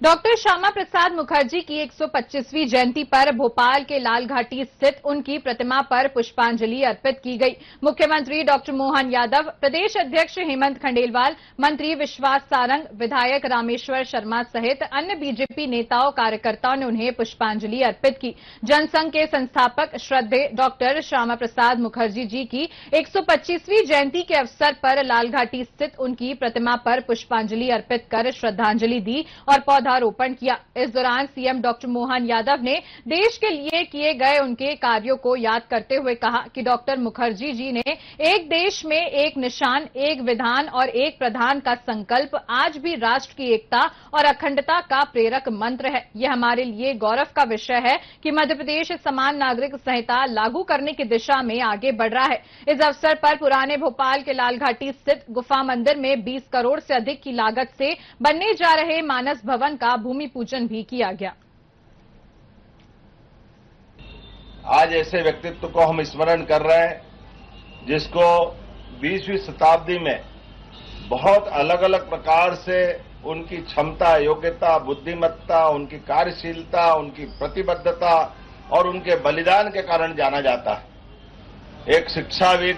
Doctor Shyama Prasad Mukherjee की 125वीं जयंती पर भोपाल के लाल घाटी स्थित उनकी प्रतिमा पर पुष्पांजलि अर्पित की गई। मुख्यमंत्री डॉक्टर मोहन यादव, प्रदेश अध्यक्ष हेमंत खंडेलवाल, मंत्री विश्वास सारंग, विधायक रामेश्वर शर्मा सहित अन्य बीजेपी नेताओं कार्यकर्ताओं ने उन्हें पुष्पांजलि अर्पित की। जनसंघ के संस्थापक श्रद्धेय डॉक्टर श्यामा प्रसाद मुखर्जी जी की 125वीं जयंती के अवसर पर लाल घाटी स्थित उनकी प्रतिमा पर पुष्पांजलि अर्पित कर श्रद्धांजलि दी और पौधारोपण किया। इस दौरान सीएम डॉक्टर मोहन यादव ने देश के लिए किए गए उनके कार्यों को याद करते हुए कहा कि डॉक्टर मुखर्जी जी ने एक देश में एक निशान, एक विधान और एक प्रधान का संकल्प आज भी राष्ट्र की एकता और अखंडता का प्रेरक मंत्र है। यह हमारे लिए गौरव का विषय है कि मध्य प्रदेश समान नागरिक संहिता लागू करने की दिशा में आगे बढ़ रहा है। इस अवसर पर पुराने भोपाल के लाल घाटी स्थित गुफा मंदिर में 20 करोड़ से अधिक की लागत से बनने जा रहे मानस भवन का भूमि पूजन भी किया गया। आज ऐसे व्यक्तित्व को हम स्मरण कर रहे हैं जिसको 20वीं शताब्दी में बहुत अलग अलग प्रकार से उनकी क्षमता, योग्यता, बुद्धिमत्ता, उनकी कार्यशीलता, उनकी प्रतिबद्धता और उनके बलिदान के कारण जाना जाता है। एक शिक्षाविद,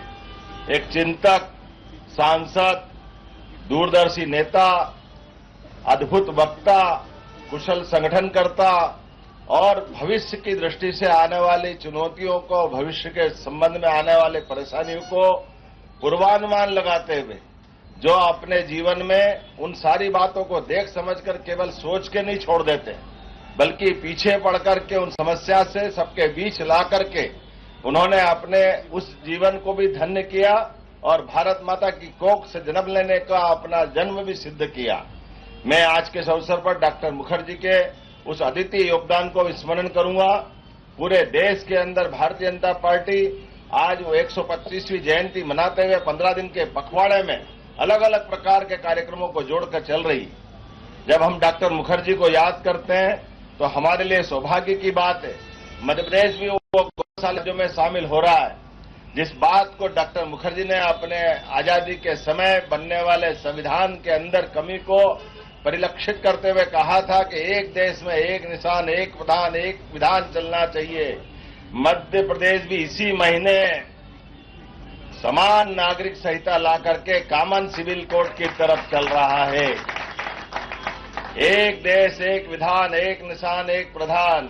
एक चिंतक, सांसद, दूरदर्शी नेता, अद्भुत वक्ता, कुशल संगठनकर्ता और भविष्य की दृष्टि से आने वाली चुनौतियों को, भविष्य के संबंध में आने वाले परेशानियों को पूर्वानुमान लगाते हुए जो अपने जीवन में उन सारी बातों को देख समझकर केवल सोच के नहीं छोड़ देते, बल्कि पीछे पड़ करके उन समस्या से सबके बीच ला करके उन्होंने अपने उस जीवन को भी धन्य किया और भारत माता की कोख से जन्म लेने का अपना जन्म भी सिद्ध किया। मैं आज के इस अवसर पर डॉक्टर मुखर्जी के उस अद्वितीय योगदान को स्मरण करूंगा। पूरे देश के अंदर भारतीय जनता पार्टी आज वो 125वीं जयंती मनाते हुए 15 दिन के पखवाड़े में अलग अलग प्रकार के कार्यक्रमों को जोड़कर चल रही है। जब हम डॉक्टर मुखर्जी को याद करते हैं तो हमारे लिए सौभाग्य की बात है। मध्य प्रदेश भी वो गौरवशाली में शामिल हो रहा है। जिस बात को डॉक्टर मुखर्जी ने अपने आजादी के समय बनने वाले संविधान के अंदर कमी को परिलक्षित करते हुए कहा था कि एक देश में एक निशान, एक प्रधान, एक विधान चलना चाहिए। मध्य प्रदेश भी इसी महीने समान नागरिक संहिता ला करके कॉमन सिविल कोड की तरफ चल रहा है। एक देश, एक विधान, एक निशान, एक प्रधान।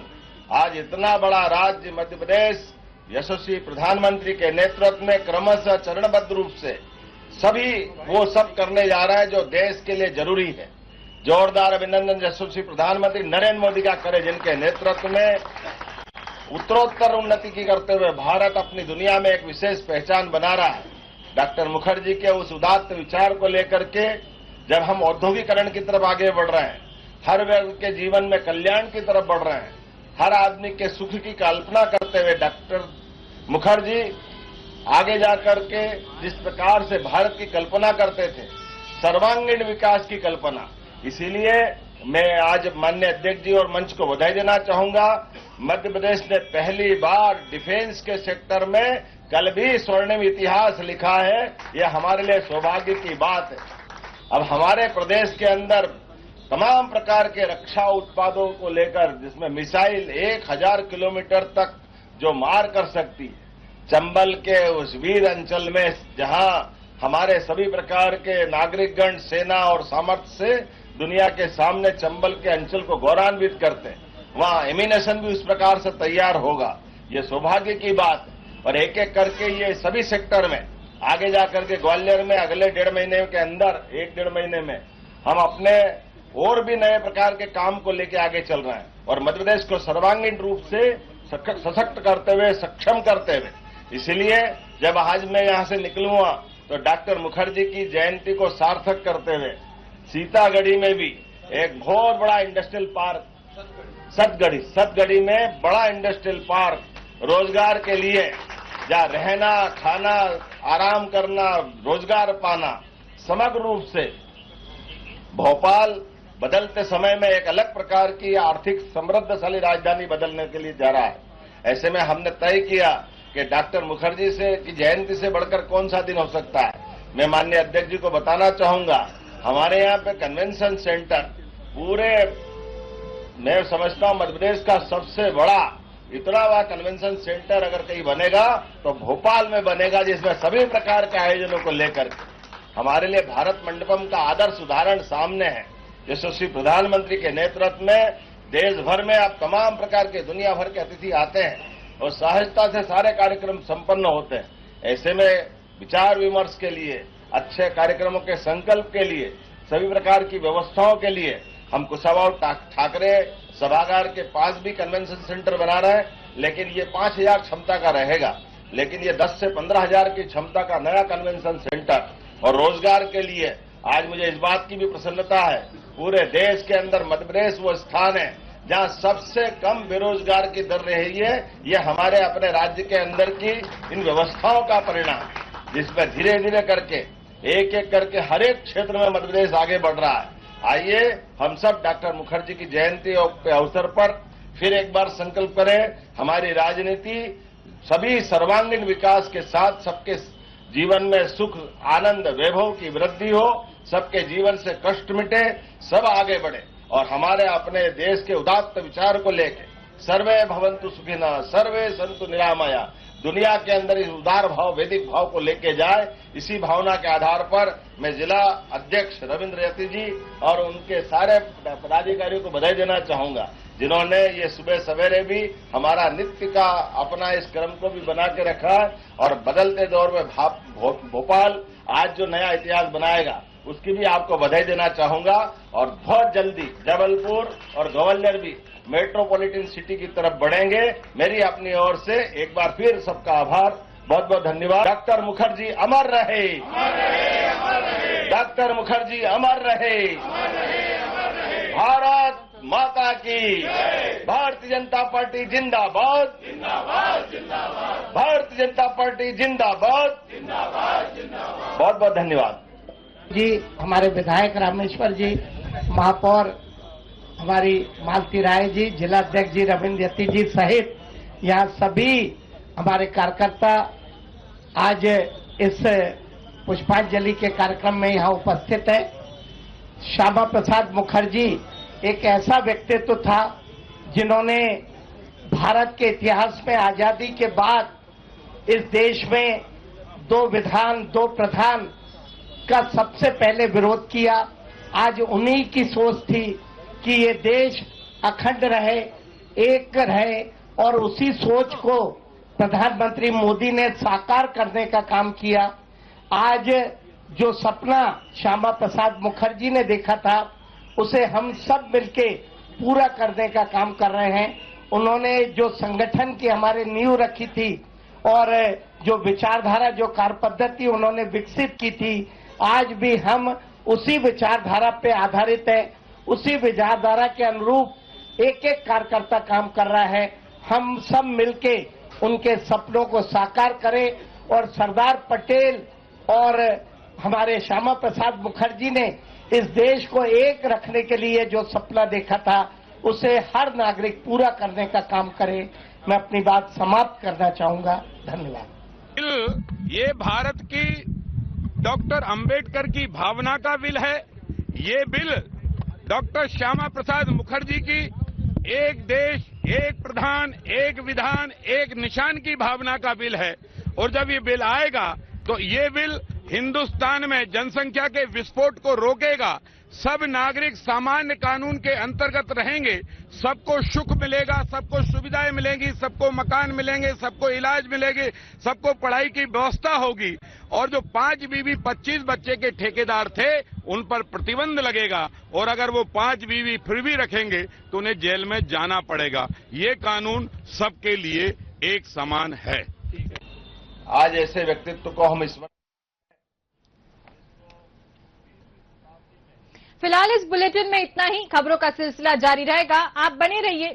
आज इतना बड़ा राज्य मध्य प्रदेश यशस्वी प्रधानमंत्री के नेतृत्व में क्रमशः चरणबद्ध रूप से सभी वो सब करने जा रहा है जो देश के लिए जरूरी है। जोरदार अभिनंदन यशस्वी प्रधानमंत्री नरेंद्र मोदी का करे, जिनके नेतृत्व में उत्तरोत्तर उन्नति की करते हुए भारत अपनी दुनिया में एक विशेष पहचान बना रहा है। डॉक्टर मुखर्जी के उस उदात्त विचार को लेकर के जब हम औद्योगिकरण की तरफ आगे बढ़ रहे हैं, हर वर्ग के जीवन में कल्याण की तरफ बढ़ रहे हैं, हर आदमी के सुख की कल्पना करते हुए डॉक्टर मुखर्जी आगे जाकर के जिस प्रकार से भारत की कल्पना करते थे, सर्वांगीण विकास की कल्पना, इसीलिए मैं आज माननीय अध्यक्ष जी और मंच को बधाई देना चाहूंगा। मध्य प्रदेश ने पहली बार डिफेंस के सेक्टर में कल भी स्वर्णिम इतिहास लिखा है। यह हमारे लिए सौभाग्य की बात है। अब हमारे प्रदेश के अंदर तमाम प्रकार के रक्षा उत्पादों को लेकर, जिसमें मिसाइल 1000 किलोमीटर तक जो मार कर सकती है, चंबल के उस वीर अंचल में जहां हमारे सभी प्रकार के नागरिकगण सेना और सामर्थ्य से दुनिया के सामने चंबल के अंचल को गौरवान्वित करते हैं, वहां एमिनेशन भी उस प्रकार से तैयार होगा। ये सौभाग्य की बात है। और एक एक करके ये सभी सेक्टर में आगे जाकर के ग्वालियर में अगले 1.5 महीने के अंदर, 1-1.5 महीने में हम अपने और भी नए प्रकार के काम को लेकर आगे चल रहे हैं और मध्य प्रदेश को सर्वांगीण रूप से सशक्त करते हुए, सक्षम करते हुए। इसलिए जब आज मैं यहां से निकलूंगा तो डॉक्टर मुखर्जी की जयंती को सार्थक करते हुए सीतागढ़ी में भी एक बहुत बड़ा इंडस्ट्रियल पार्क, सतगढ़ी में बड़ा इंडस्ट्रियल पार्क, रोजगार के लिए जहां रहना, खाना, आराम करना, रोजगार पाना, समग्र रूप से भोपाल बदलते समय में एक अलग प्रकार की आर्थिक समृद्धशाली राजधानी बदलने के लिए जा रहा है। ऐसे में हमने तय किया कि डॉक्टर मुखर्जी से की जयंती से बढ़कर कौन सा दिन हो सकता है। मैं माननीय अध्यक्ष जी को बताना चाहूंगा, हमारे यहाँ पे कन्वेंशन सेंटर पूरे मैं समझता हूं मध्य प्रदेश का सबसे बड़ा इतना बड़ा कन्वेंशन सेंटर अगर कहीं बनेगा तो भोपाल में बनेगा, जिसमें सभी प्रकार के आयोजनों को लेकर हमारे लिए भारत मंडपम का आदर्श उदाहरण सामने है। यशस्वी प्रधानमंत्री के नेतृत्व में देश भर में अब तमाम प्रकार के दुनिया भर के अतिथि आते हैं और सहजता से सारे कार्यक्रम संपन्न होते हैं। ऐसे में विचार विमर्श के लिए, अच्छे कार्यक्रमों के संकल्प के लिए, सभी प्रकार की व्यवस्थाओं के लिए हम कुशाभाऊ ठाकरे सभागार के पास भी कन्वेंशन सेंटर बना रहे हैं, लेकिन ये 5,000 क्षमता का रहेगा, लेकिन ये 10 से 15,000 की क्षमता का नया कन्वेंशन सेंटर। और रोजगार के लिए आज मुझे इस बात की भी प्रसन्नता है, पूरे देश के अंदर मध्य प्रदेश वो स्थान है जहां सबसे कम बेरोजगार की दर रही है। ये हमारे अपने राज्य के अंदर की इन व्यवस्थाओं का परिणाम, जिसमें धीरे धीरे करके एक एक करके हर एक क्षेत्र में मध्य प्रदेश आगे बढ़ रहा है। आइए हम सब डॉक्टर मुखर्जी की जयंती के अवसर पर फिर एक बार संकल्प करें, हमारी राजनीति सभी सर्वांगीण विकास के साथ सबके जीवन में सुख, आनंद, वैभव की वृद्धि हो, सबके जीवन से कष्ट मिटे, सब आगे बढ़े और हमारे अपने देश के उदात्त विचार को लेके सर्वे भवन्तु सुखिनः, सर्वे सन्तु निरामया, दुनिया के अंदर इस उदार भाव, वैदिक भाव को लेके जाए। इसी भावना के आधार पर मैं जिला अध्यक्ष रविंद्र यति जी और उनके सारे पदाधिकारियों को बधाई देना चाहूंगा, जिन्होंने ये सुबह सवेरे भी हमारा नित्य का अपना इस क्रम को भी बना के रखा है। और बदलते दौर में भोपाल आज जो नया इतिहास बनाएगा उसकी भी आपको बधाई देना चाहूंगा। और बहुत जल्दी जबलपुर और ग्वालियर भी मेट्रोपॉलिटन सिटी की तरफ बढ़ेंगे। मेरी अपनी ओर से एक बार फिर सबका आभार, बहुत बहुत धन्यवाद। डॉक्टर मुखर्जी अमर रहे, डॉक्टर मुखर्जी अमर रहे, भारत माता की, भारतीय जनता पार्टी जिंदाबाद, भारतीय जनता पार्टी जिंदाबाद, बहुत बहुत धन्यवाद जी। हमारे विधायक रामेश्वर जी, महापौर हमारी मालती राय जी, जिला अध्यक्ष जी रविंद्र यति जी सहित यहाँ सभी हमारे कार्यकर्ता आज इस पुष्पांजलि के कार्यक्रम में यहाँ उपस्थित है। श्यामा प्रसाद मुखर्जी एक ऐसा व्यक्तित्व था जिन्होंने भारत के इतिहास में आजादी के बाद इस देश में 2 विधान 2 प्रधान का सबसे पहले विरोध किया। आज उन्हीं की सोच थी कि ये देश अखंड रहे, एक रहे और उसी सोच को प्रधानमंत्री मोदी ने साकार करने का काम किया। आज जो सपना श्यामा प्रसाद मुखर्जी ने देखा था उसे हम सब मिलके पूरा करने का काम कर रहे हैं। उन्होंने जो संगठन की हमारे नींव रखी थी और जो विचारधारा, जो कार्यपद्धति उन्होंने विकसित की थी, आज भी हम उसी विचारधारा पे आधारित है, उसी विचारधारा के अनुरूप एक एक कार्यकर्ता काम कर रहा है। हम सब मिलके उनके सपनों को साकार करें और सरदार पटेल और हमारे श्यामा प्रसाद मुखर्जी ने इस देश को एक रखने के लिए जो सपना देखा था उसे हर नागरिक पूरा करने का काम करे। मैं अपनी बात समाप्त करना चाहूंगा। धन्यवाद। ये भारत की डॉक्टर अंबेडकर की भावना का बिल है। ये बिल डॉक्टर श्यामा प्रसाद मुखर्जी की एक देश, एक प्रधान, एक विधान, एक निशान की भावना का बिल है। और जब ये बिल आएगा तो ये बिल हिंदुस्तान में जनसंख्या के विस्फोट को रोकेगा। सब नागरिक सामान्य कानून के अंतर्गत रहेंगे, सबको सुख मिलेगा, सबको सुविधाएं मिलेंगी, सबको मकान मिलेंगे, सबको इलाज मिलेंगे, सबको पढ़ाई की व्यवस्था होगी। और जो 5 बीवी 25 बच्चे के ठेकेदार थे उन पर प्रतिबंध लगेगा और अगर वो 5 बीवी फिर भी रखेंगे तो उन्हें जेल में जाना पड़ेगा। ये कानून सबके लिए एक समान है। आज ऐसे व्यक्तित्व को हम स्मरण। फिलहाल इस बुलेटिन में इतना ही। खबरों का सिलसिला जारी रहेगा, आप बने रहिए